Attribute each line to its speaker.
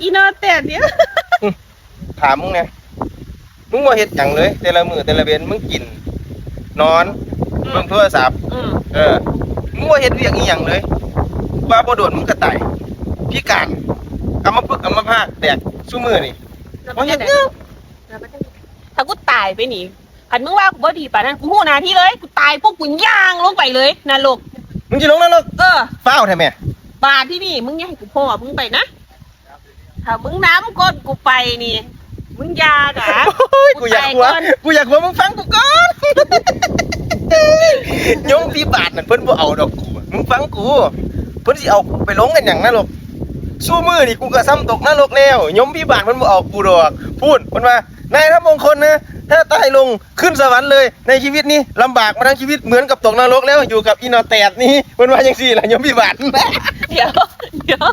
Speaker 1: อีนอแต่เนี่ย
Speaker 2: ถามมึงไงมึงบ่เฮ็ดหยังเลยแต่ละมื้อแต่ละเว้นมึงกินนอนเบิ่งโทรศัพท์มึงบ่เฮ็ดเวียกอีหยังเลยว่าบ่โดนมึงก็ตายพิการอัมพฤกษ์อัมพาตแตกซุมื้อนี่บ่เฮ็ดหยัง
Speaker 1: ถ้ากูตายไปนี่คันมึงว่ากูบ่ดีป่านนั้นกูฮู้หน้าที่เลยกูตายพวกกูย่างลงไปเลยนรก
Speaker 2: มึงสิลงนรกฟ้าวแท้แม่
Speaker 1: บาดที่นี่มึงอย่าให้กูพ่อมึงไปนะถ้ามึงน้ำก้นกูไปนี่มึงยากะ
Speaker 2: กูอยากหัวมึงฟังกูก่อน โยมพี่บาทนั่นเพิ่นบ่เอาดอกกูมึงฟังกูเพิ่นสิเอาไปลงกันหยังนรกสู้มือนี่กูก็ซ้ำตกนรกแล้วโยมพี่บาทเพิ่นบ่เอากูดอกพูดเพิ่นว่านายทัพมงคลนะถ้าตายลงขึ้นสวรรค์เลยในชีวิตนี้ลำบากมาทั้งชีวิตเหมือนกับตกนรกแล้วอยู่กับอีนอแตดนี่เพิ่นว่าจังซี่ล่ะโยมพี่บาท
Speaker 1: เดี๋ยว